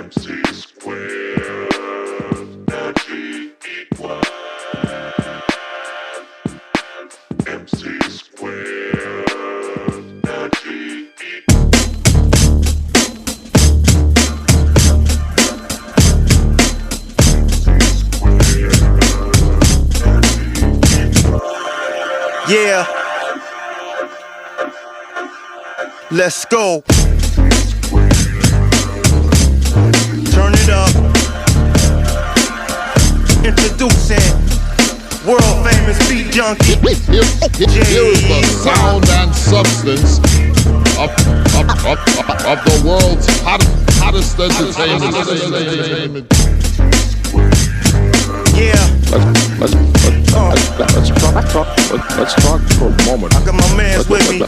MC squared, G equals MC squared, G Yeah. Let's go. Turn it up. Introducing world famous beat junkie. Here is the sound and substance of the world's hottest entertainment. Yeah. Let's talk for a moment. I got my mans with me.